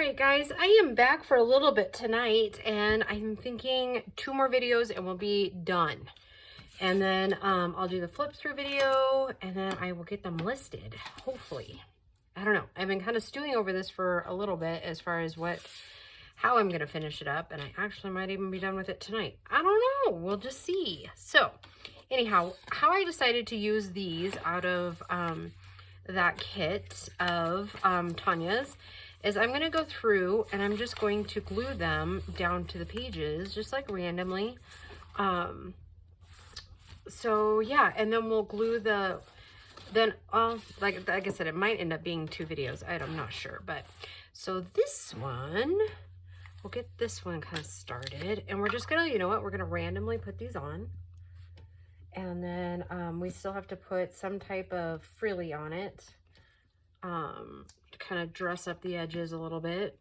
right, guys, I am back for a little bit tonight, and I'm thinking 2 more videos and we'll be done. And then I'll do the flip through video, and then I will get them listed, hopefully. I don't know. I've been kind of stewing over this for a little bit as far as how I'm going to finish it up, and I actually might even be done with it tonight. I don't know. We'll just see. So, anyhow, how I decided to use these out of that kit of Tania's is I'm going to go through and I'm just going to glue them down to the pages, just like randomly. So yeah, and then we'll glue like I said, it might end up being 2 videos. I'm not sure, but so this one, we'll get this one kind of started, and we're just gonna, you know what, we're gonna randomly put these on, and then we still have to put some type of frilly on it, to kind of dress up the edges a little bit.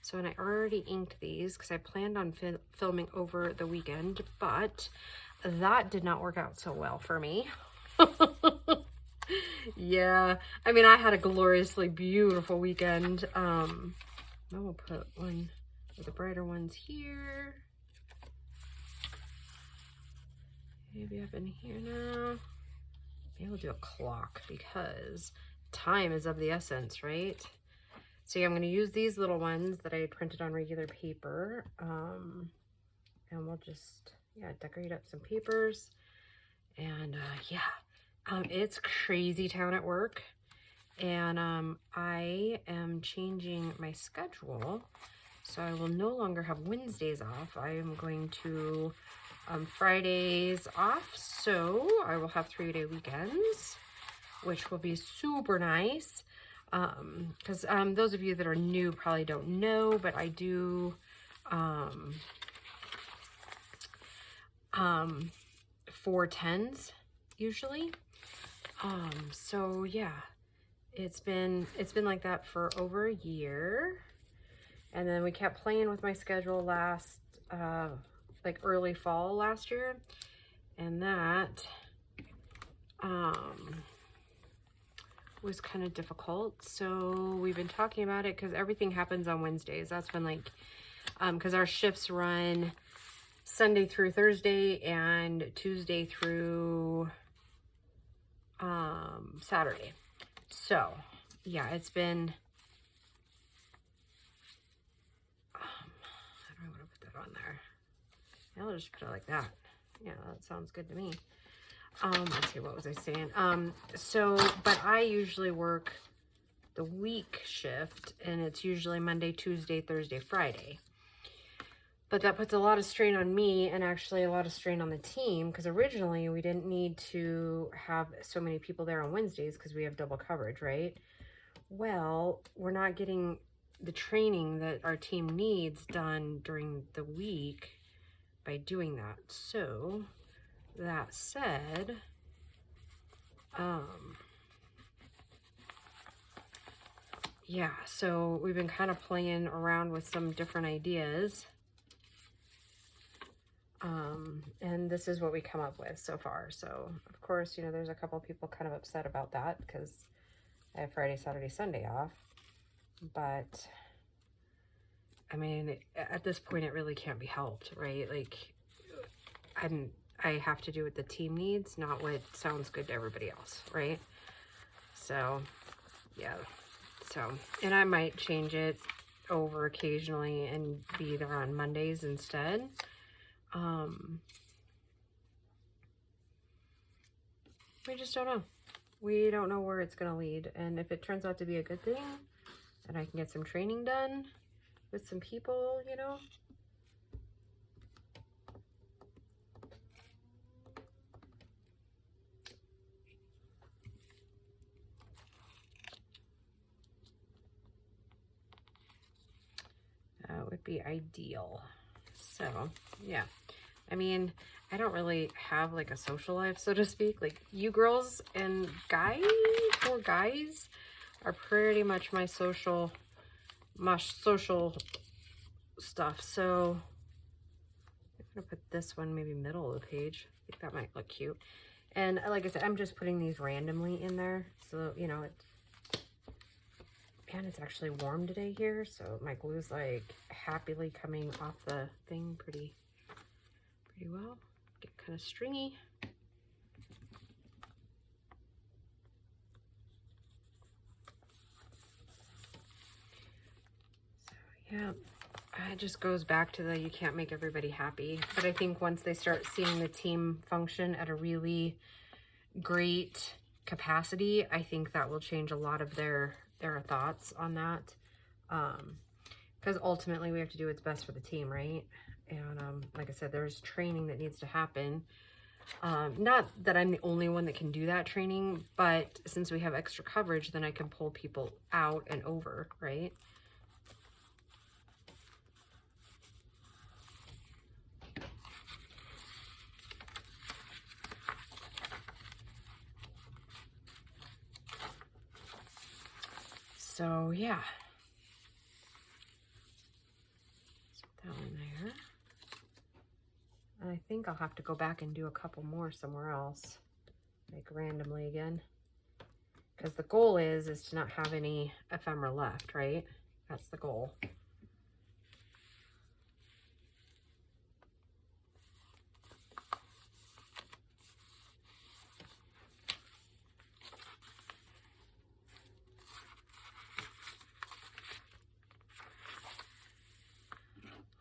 So, and I already inked these because I planned on filming over the weekend, but that did not work out so well for me. Yeah, I mean, I had a gloriously beautiful weekend. Then we'll put one of the brighter ones here. Maybe up in here now. Maybe we'll do a clock because time is of the essence, right? So yeah, I'm going to use these little ones that I printed on regular paper. And we'll just, yeah, decorate up some papers. And it's crazy town at work. And I am changing my schedule. So I will no longer have Wednesdays off. I am going to Fridays off. So I will have 3-day weekends, which will be super nice. Because those of you that are new probably don't know, but I do 4/10s usually. So yeah, it's been like that for over a year, and then we kept playing with my schedule last like early fall last year, and that was kind of difficult. So we've been talking about it because everything happens on Wednesdays. That's been like, because our shifts run Sunday through Thursday and Tuesday through Saturday. So yeah, it's been, I don't know how to put that on there. I'll just put it like that. Yeah, that sounds good to me. Let's see, what was I saying? So, but I usually work the week shift, and it's usually Monday, Tuesday, Thursday, Friday. But that puts a lot of strain on me, and actually a lot of strain on the team, because originally we didn't need to have so many people there on Wednesdays because we have double coverage, right? Well, we're not getting the training that our team needs done during the week by doing that. So that said, yeah, so we've been kind of playing around with some different ideas. And this is what we come up with so far. So, of course, you know, there's a couple of people kind of upset about that because I have Friday, Saturday, Sunday off. But, I mean, at this point, it really can't be helped, right? Like, I have to do what the team needs, not what sounds good to everybody else, right? So, yeah. So, and I might change it over occasionally and be there on Mondays instead. We just don't know. We don't know where it's going to lead. And if it turns out to be a good thing, and I can get some training done with some people, you know, that would be ideal. So, yeah. I mean, I don't really have like a social life, so to speak. Like, you girls and guys, poor guys, are pretty much my social stuff. So I'm gonna put this one maybe middle of the page. I think that might look cute. And like I said, I'm just putting these randomly in there, so you know, And it's actually warm today here, so my glue's like happily coming off the thing pretty well. Get kind of stringy. So yeah, it just goes back to the you can't make everybody happy. But I think once they start seeing the team function at a really great capacity, I think that will change a lot of their thoughts on that. Because ultimately we have to do what's best for the team, right? And like I said, there's training that needs to happen. Not that I'm the only one that can do that training, but since we have extra coverage, then I can pull people out and over, right? So yeah, put that one there. And I think I'll have to go back and do a couple more somewhere else, like randomly again. Because the goal is to not have any ephemera left, right? That's the goal.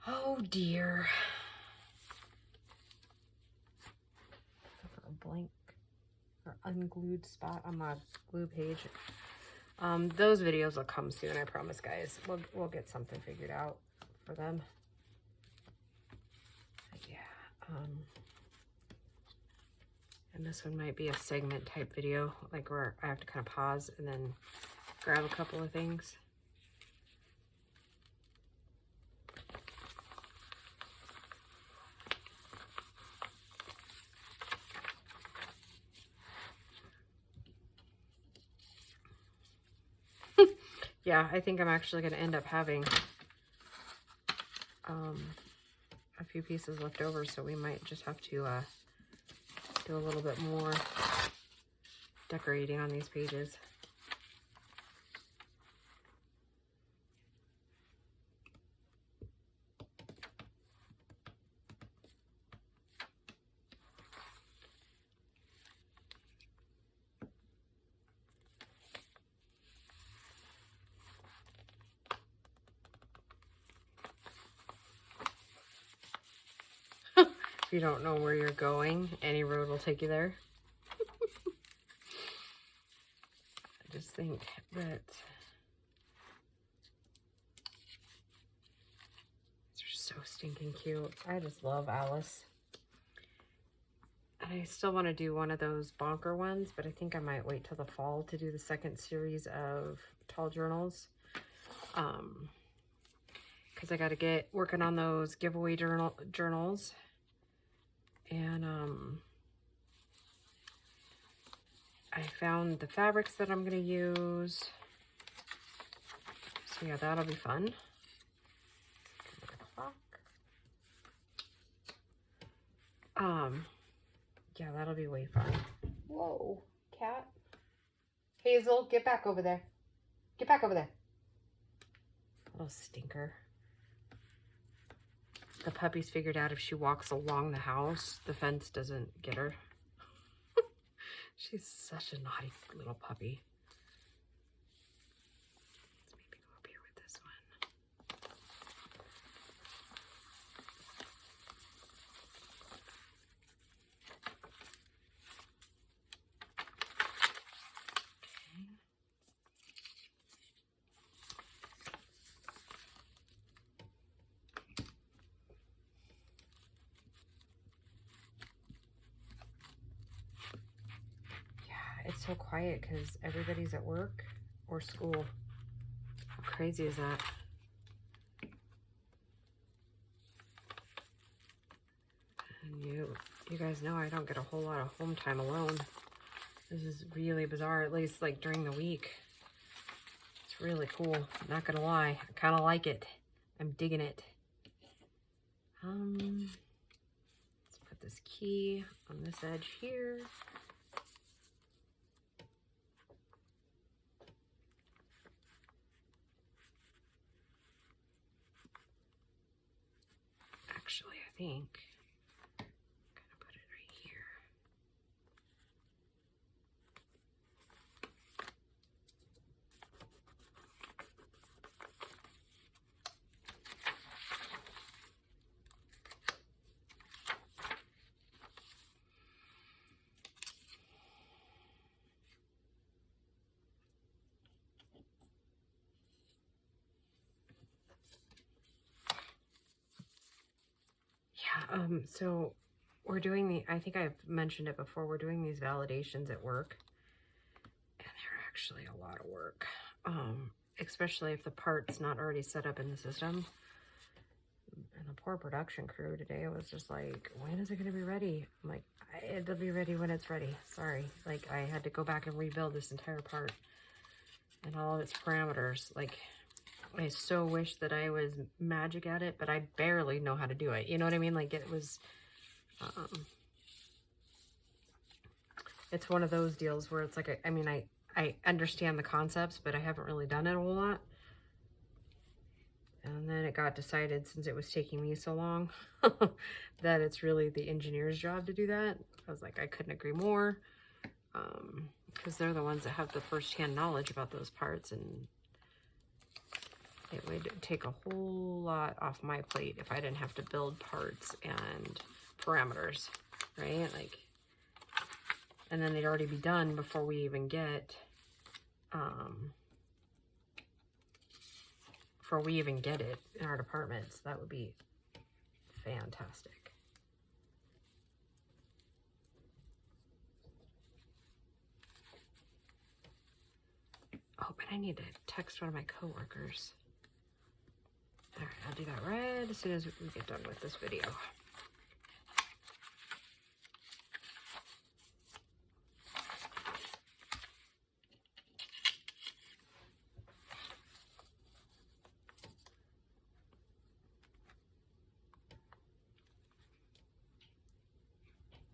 Oh dear. A blank or unglued spot on my glue page. Those videos will come soon, I promise, guys. We'll get something figured out for them. But yeah. And this one might be a segment type video, like where I have to kind of pause and then grab a couple of things. Yeah, I think I'm actually going to end up having a few pieces left over, so we might just have to do a little bit more decorating on these pages. If you don't know where you're going, any road will take you there. I just think that they're so stinking cute. I just love Alice. And I still want to do one of those bonker ones, but I think I might wait till the fall to do the second series of tall journals. Because I got to get working on those giveaway journals. And I found the fabrics that I'm going to use. So yeah, that'll be fun. Look at the clock. Yeah, that'll be way fun. Whoa, cat. Hazel, get back over there. Get back over there. Little stinker. The puppy's figured out if she walks along the house, the fence doesn't get her. She's such a naughty little puppy. Let's maybe go up here with this one. It's so quiet because everybody's at work or school. How crazy is that? And you guys know I don't get a whole lot of home time alone. This is really bizarre, at least like during the week. It's really cool. I'm not gonna lie, I kind of like it. I'm digging it. Let's put this key on this edge here. actually, I think. I'm gonna put it right here. So we're doing I think I've mentioned it before, we're doing these validations at work, and they're actually a lot of work, especially if the part's not already set up in the system. And the poor production crew today was just like, when is it going to be ready? I'm like, it'll be ready when it's ready. Sorry. Like, I had to go back and rebuild this entire part and all of its parameters. Like, I so wish that I was magic at it, but I barely know how to do it. You know what I mean? Like, it was, it's one of those deals where it's like, I mean, I understand the concepts, but I haven't really done it a whole lot. And then it got decided, since it was taking me so long, that it's really the engineer's job to do that. I was like, I couldn't agree more, because they're the ones that have the first-hand knowledge about those parts, and it would take a whole lot off my plate if I didn't have to build parts and parameters, right? Like, and then they'd already be done before we even get, it in our department. So that would be fantastic. Oh, but I need to text one of my coworkers. All right, I'll do that right as soon as we get done with this video.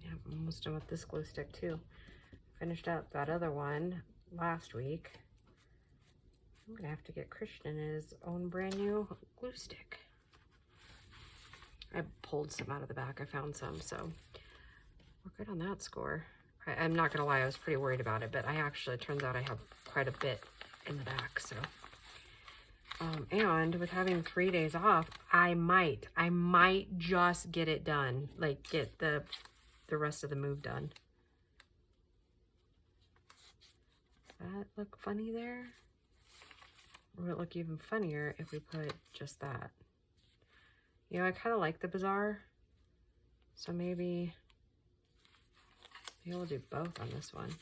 Yeah, I'm almost done with this glue stick too. Finished up that other one last week. I'm gonna have to get Christian his own brand new glue stick. I pulled some out of the back. I found some, so we're good on that score. I'm not gonna lie, I was pretty worried about it, but I actually, it turns out I have quite a bit in the back, so. And with having 3 days off, I might just get it done, like get the rest of the move done. Does that look funny there? Or would it look even funnier if we put just that? You know, I kind of like the bazaar, so maybe we'll do both on this one.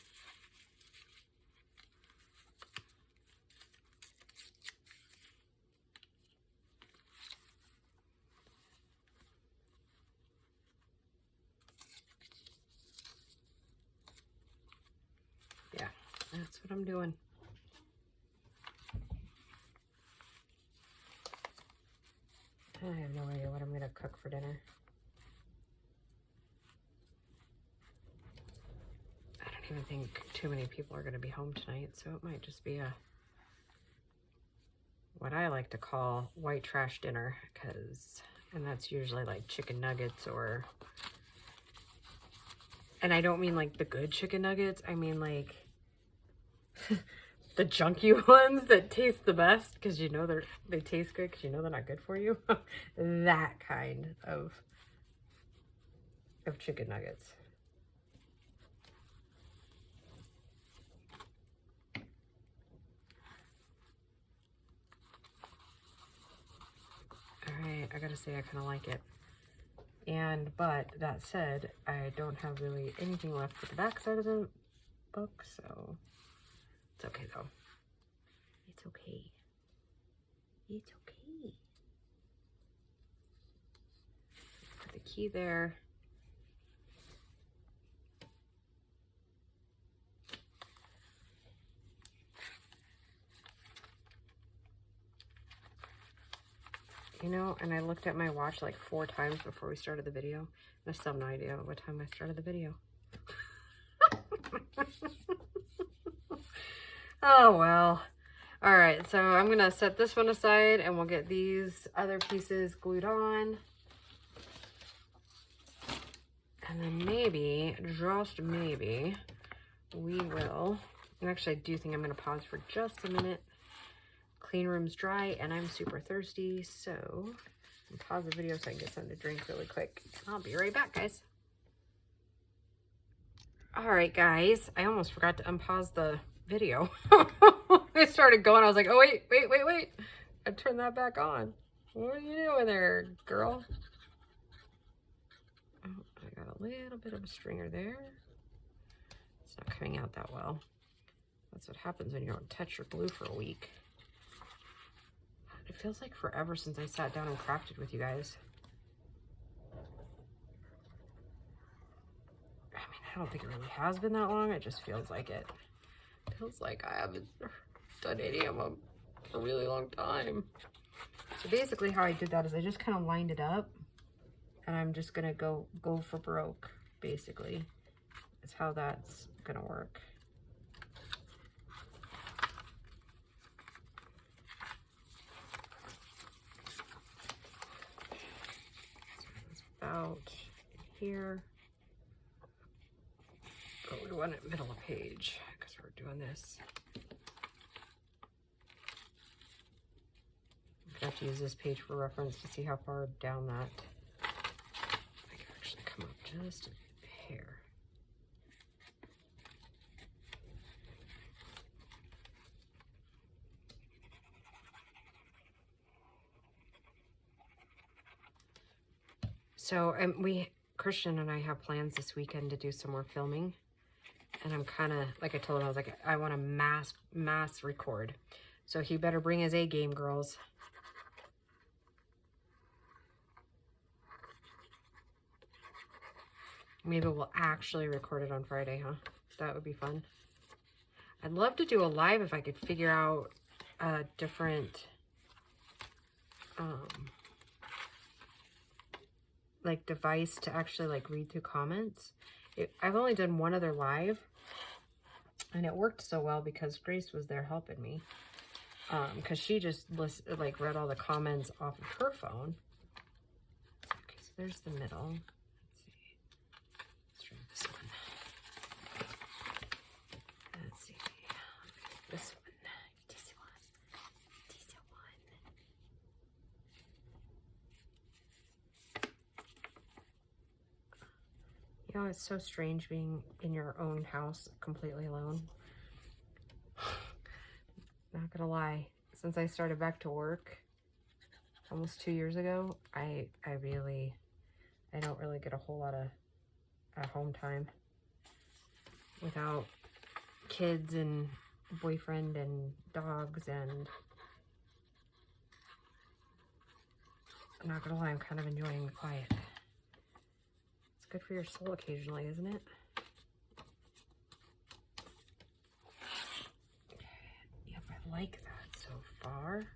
Yeah, that's what I'm doing. I have no idea what I'm going to cook for dinner. I don't even think too many people are going to be home tonight, so it might just be what I like to call white trash dinner, and that's usually like chicken nuggets and I don't mean like the good chicken nuggets, I mean like the junky ones that taste the best because you know they taste good because you know they're not good for you. That kind of chicken nuggets. All right, I gotta say I kind of like it. But that said, I don't have really anything left for the back side of the book, so it's okay though. It's okay. It's okay. Put the key there. You know, and I looked at my watch like 4 times before we started the video, and I still have no idea what time I started the video. Oh, well. All right, so I'm going to set this one aside, and we'll get these other pieces glued on. And then maybe, just maybe, we will, and actually I do think I'm going to pause for just a minute. Clean room's dry and I'm super thirsty, so I'll pause the video so I can get something to drink really quick. I'll be right back, guys. All right, guys, I almost forgot to unpause the video. I started going, I was like, oh, wait. I turned that back on. What are you doing there, girl? Oh, I got a little bit of a stringer there. It's not coming out that well. That's what happens when you don't touch your glue for a week. It feels like forever since I sat down and crafted with you guys. I mean, I don't think it really has been that long. It just feels like it. It feels like I haven't done any of them for a really long time. So basically how I did that is I just kind of lined it up and I'm just gonna go for broke, basically. Is how that's gonna work. About here. But we want it middle of page because we're doing this. I'm gonna have to use this page for reference to see how far down that I can actually come up just a hair. So Christian and I have plans this weekend to do some more filming. And I'm kind of, like I told him, I was like, I want to mass record. So he better bring his A game, girls. Maybe we'll actually record it on Friday, huh? That would be fun. I'd love to do a live if I could figure out a different, like device to actually like read through comments. I've only done one other live and it worked so well because Grace was there helping me. Because she just read all the comments off of her phone. Okay, so there's the middle. Let's see. Let's try this one. Let's see. This one. This one. This one. You know, it's so strange being in your own house completely alone. Not gonna lie, since I started back to work almost 2 years ago, I don't really get a whole lot of at home time without kids and boyfriend and dogs, and I'm not gonna lie, I'm kind of enjoying the quiet. It's good for your soul occasionally, isn't it? Like that so far.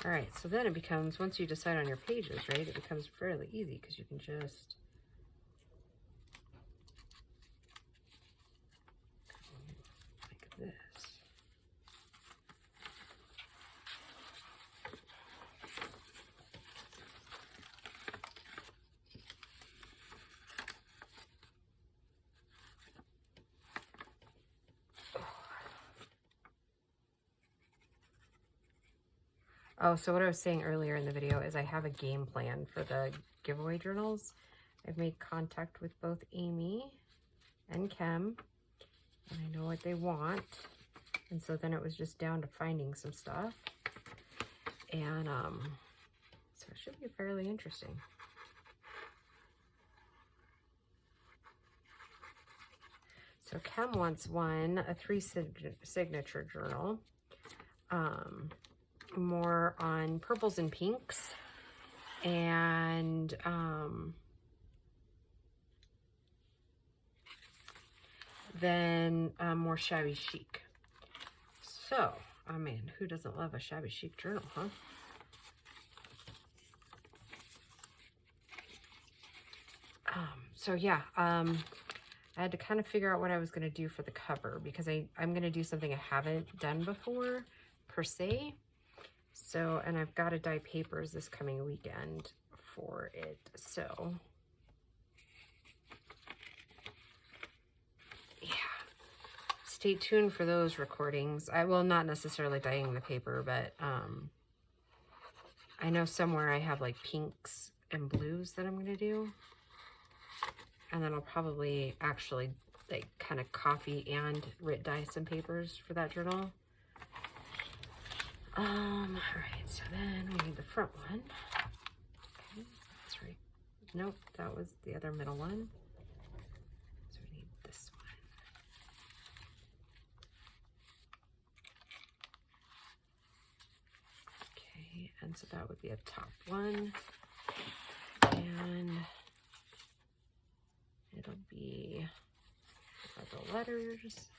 All right, so then it becomes, once you decide on your pages, right, it becomes fairly easy because you can just like this. Oh, so what I was saying earlier in the video is I have a game plan for the giveaway journals. I've made contact with both Amy and Kim, and I know what they want. And so then it was just down to finding some stuff. And so it should be fairly interesting. So Kim wants a 3 signature journal. More on purples and pinks, and then more shabby chic. So, I mean, who doesn't love a shabby chic journal, huh? So yeah, I had to kind of figure out what I was going to do for the cover, because I'm going to do something I haven't done before, per se. So, and I've got to dye papers this coming weekend for it. So, stay tuned for those recordings. I will not necessarily dyeing the paper, but I know somewhere I have like pinks and blues that I'm going to do. And then I'll probably actually like kind of coffee and dye some papers for that journal. All right, so then we need the front one. Okay, that's right. Nope, that was the other middle one. So we need this one. Okay, and so that would be a top one. And it'll be the letters.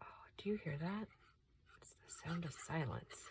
Oh, do you hear that? It's the sound of silence.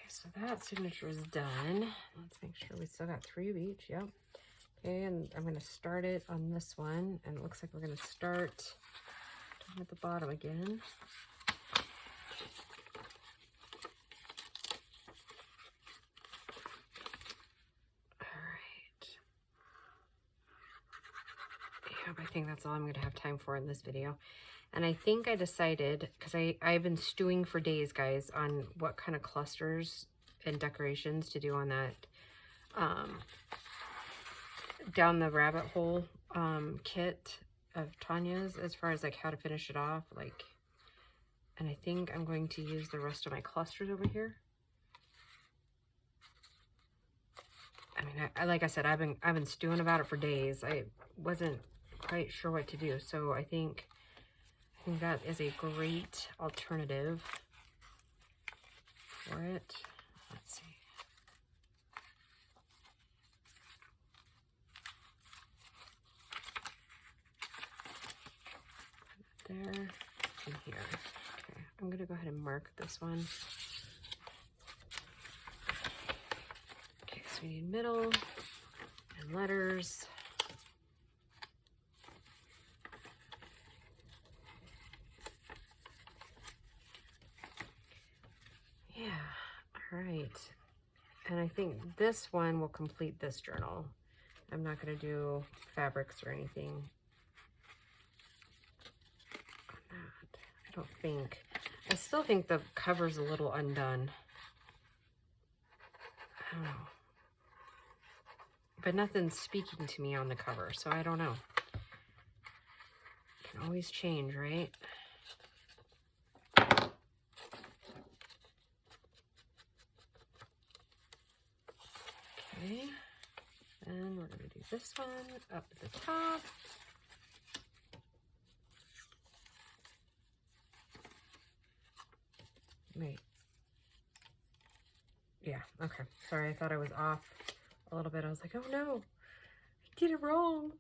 So that signature is done. Let's make sure we still got 3 of each. Yep. Okay, and I'm going to start it on this one. And it looks like we're going to start down at the bottom again. All right. Yep, I think that's all I'm going to have time for in this video. And I think I decided, because I've been stewing for days, guys, on what kind of clusters and decorations to do on that down the rabbit hole kit of Tania's, as far as like how to finish it off. Like, and I think I'm going to use the rest of my clusters over here. I mean, like I said, I've been stewing about it for days. I wasn't quite sure what to do, so I think that is a great alternative for it. Let's see. Put it there and here. Okay, I'm going to go ahead and mark this one. Okay, so we need middle and letters. Yeah, all right. And I think this one will complete this journal. I'm not going to do fabrics or anything on that. I don't think. I still think the cover's a little undone. I don't know. But nothing's speaking to me on the cover, so I don't know. Can always change, right? Okay, and we're going to do this one up at the top. Wait. Yeah, okay. Sorry, I thought I was off a little bit. I was like, oh no, I did it wrong.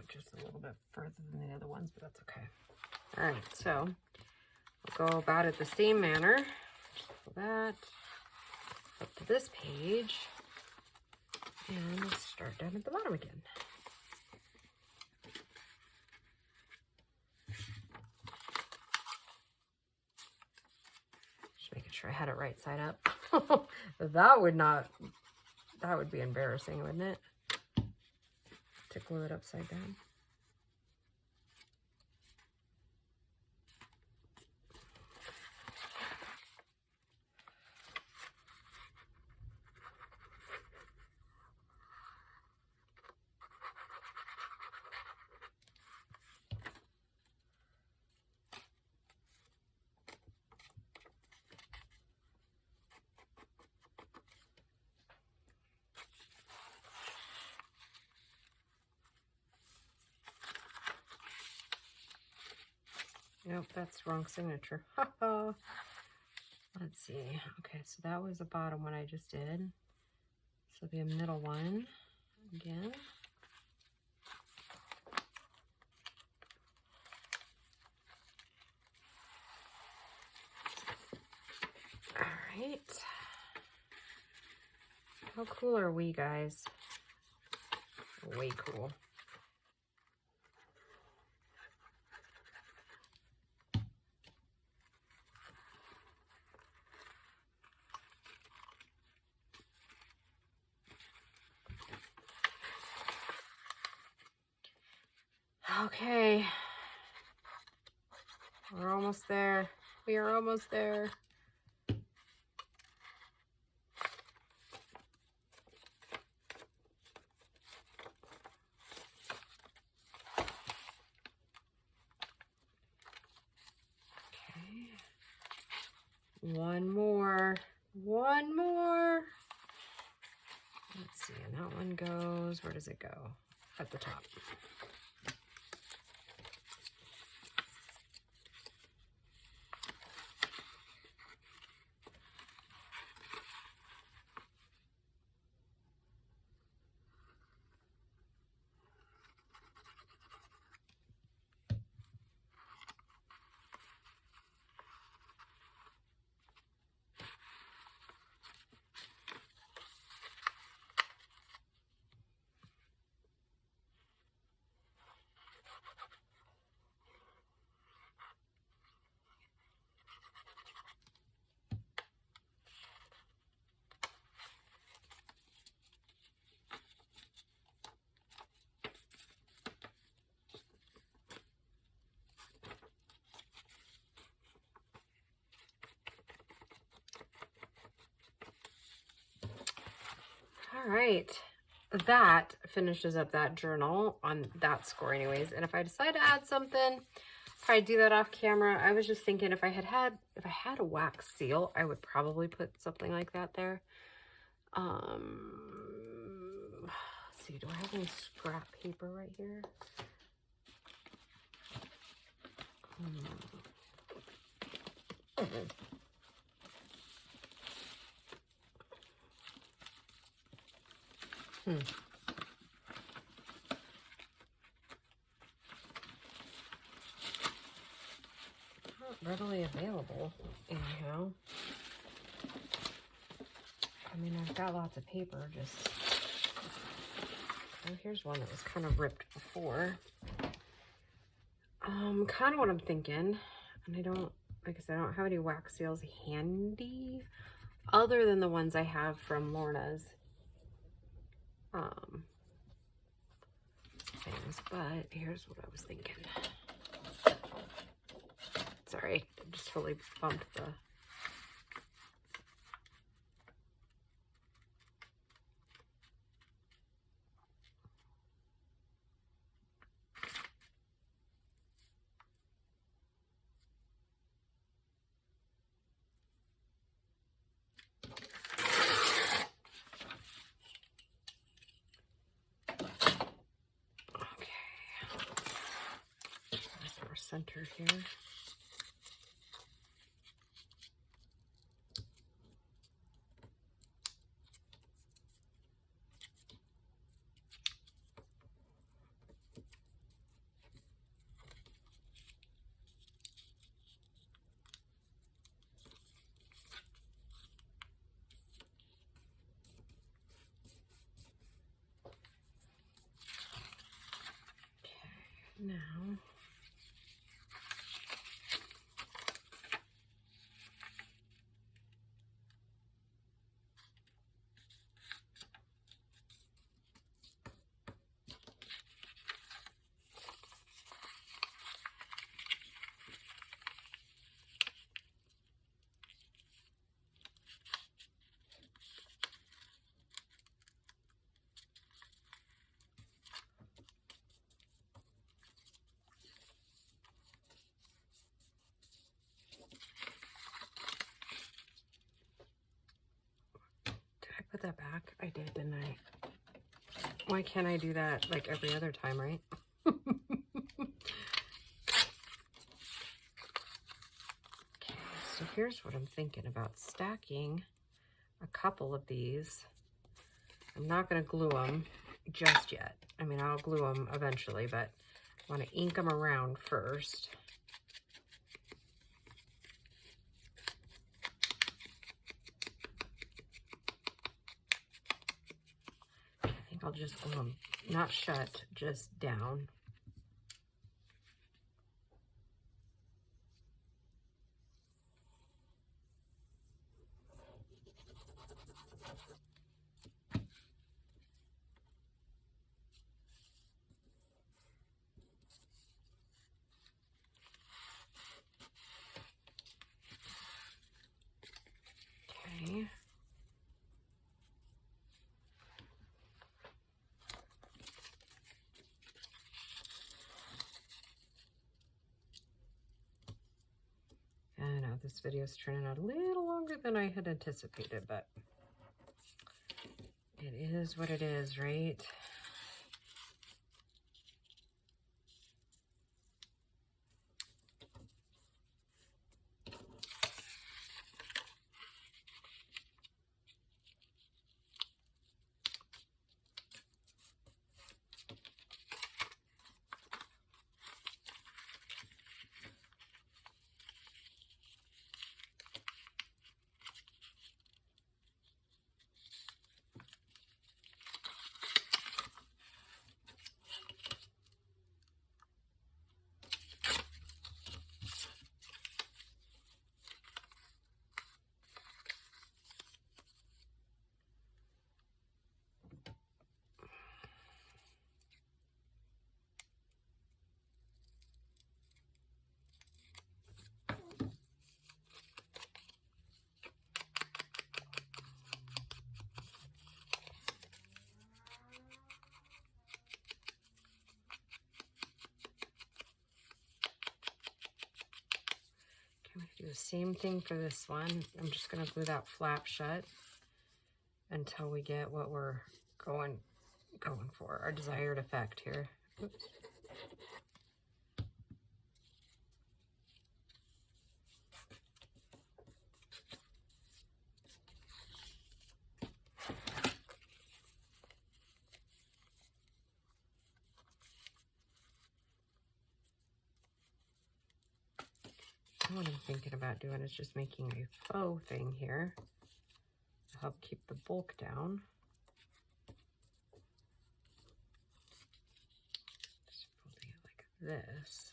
Just a little bit further than the other ones, but that's okay. All right, so we'll go about it the same manner. Pull that up to this page, and we'll start down at the bottom again. Just making sure I had it right side up. That would be embarrassing, wouldn't it? To glue it upside down. Nope, that's wrong signature. Let's see. Okay, so that was the bottom one I just did. So the middle one again. All right. How cool are we, guys? Way cool. Okay. We're almost there. We are almost there. One more. One more. Let's see, and that one goes, where does it go? At the top. All right, that finishes up that journal on that score anyways. And if I decide to add something, probably do that off camera. I was just thinking if I had a wax seal, I would probably put something like that there. Let's see, do I have any scrap paper right here? Not readily available anyhow. I mean, I've got lots of paper, just... Oh, here's one that was kind of ripped before. Kind of what I'm thinking, and I don't, like I said, I don't have any wax seals handy, other than the ones I have from Lorna's things, but here's what I was thinking. Sorry, I just totally bumped the... Center here. Okay, now put that back? I did, didn't I? Why can't I do that like every other time, right? here's what I'm thinking about, stacking a couple of these. I'm not going to glue them just yet. I mean, I'll glue them eventually, but I want to ink them around first. I think I'll just glue them, not shut, just down. Okay. I know this video is turning out a little longer than I had anticipated, but it is what it is, right? Do the same thing for this one. I'm just going to glue that flap shut until we get what we're going for, our desired effect here. Oops. What I'm thinking about doing is just making a faux thing here to help keep the bulk down. Just folding it like this,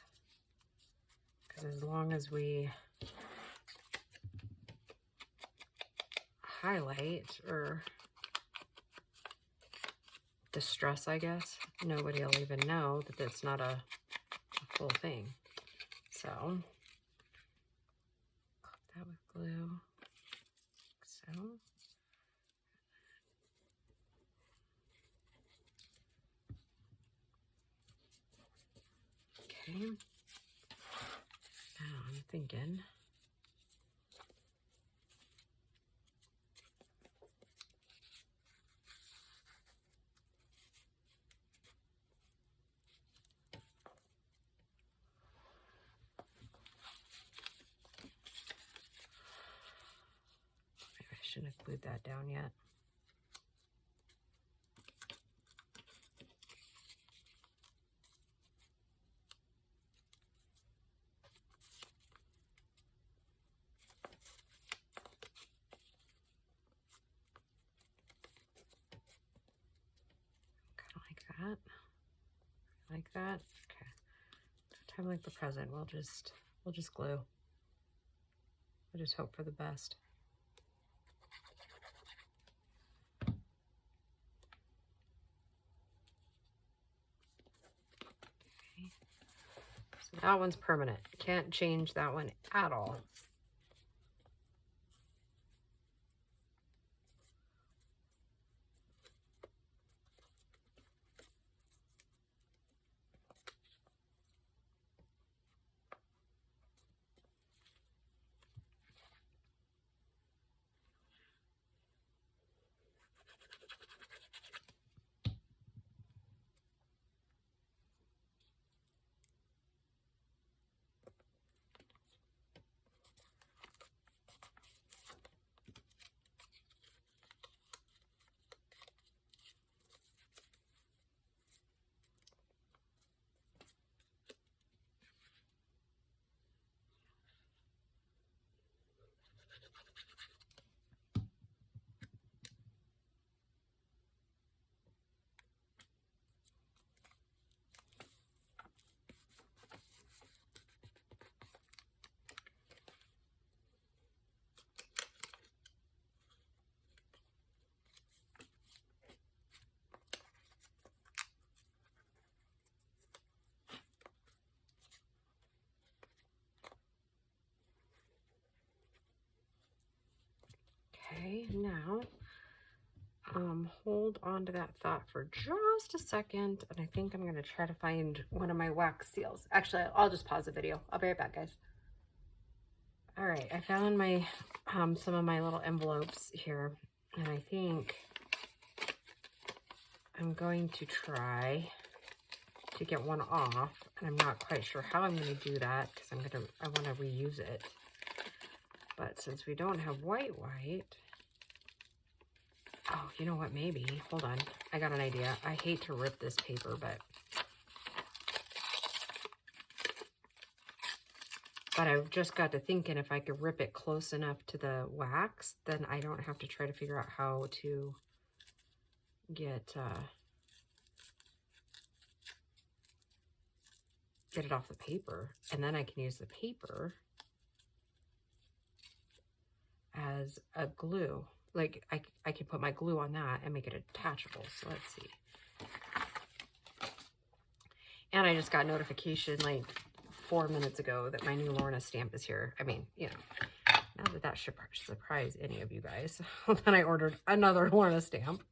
because as long as we highlight or distress, I guess, nobody will even know that it's not a full thing. So that with glue, like so. Okay. Now I'm thinking maybe I shouldn't have glued that down yet. That like that. Okay. Time like the present. We'll just glue. We'll just hope for the best. Okay. So that one's permanent. Can't change that one at all. Okay, now hold on to that thought for just a second, and I think I'm going to try to find one of my wax seals. Actually, I'll just pause the video. I'll be right back, guys. All right, I found my some of my little envelopes here, and I think I'm going to try to get one off, and I'm not quite sure how I'm going to do that because I want to reuse it. But since we don't have white, oh, you know what, maybe, hold on, I got an idea. I hate to rip this paper, but I've just got to thinking if I could rip it close enough to the wax, then I don't have to try to figure out how to get it off the paper, and then I can use the paper as a glue. Like I can put my glue on that and make it attachable. So let's see. And I just got notification like 4 minutes ago that my new Lorna stamp is here. I mean, you know, not that should surprise any of you guys. Then I ordered another Lorna stamp.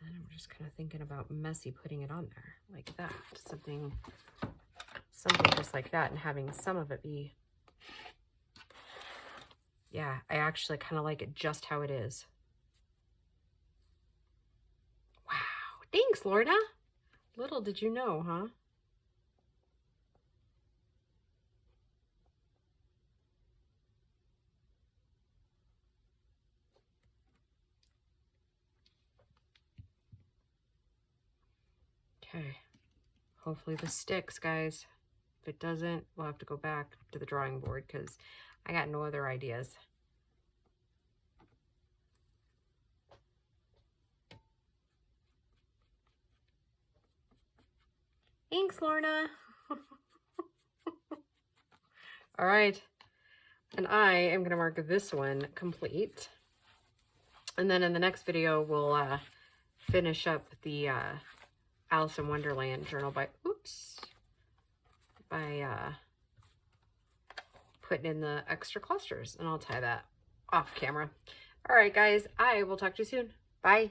And I'm just kind of thinking about messy putting it on there like that. Something just like that, and having some of it be, yeah, I actually kind of like it just how it is. Wow, thanks, Lorna. Little did you know, huh? Okay, hopefully this sticks, guys. If it doesn't, we'll have to go back to the drawing board because I got no other ideas. Thanks, Lorna. All right, and I am going to mark this one complete. And then in the next video, we'll finish up the Alice in Wonderland journal by putting in the extra clusters, and I'll tie that off camera. All right, guys, I will talk to you soon. Bye.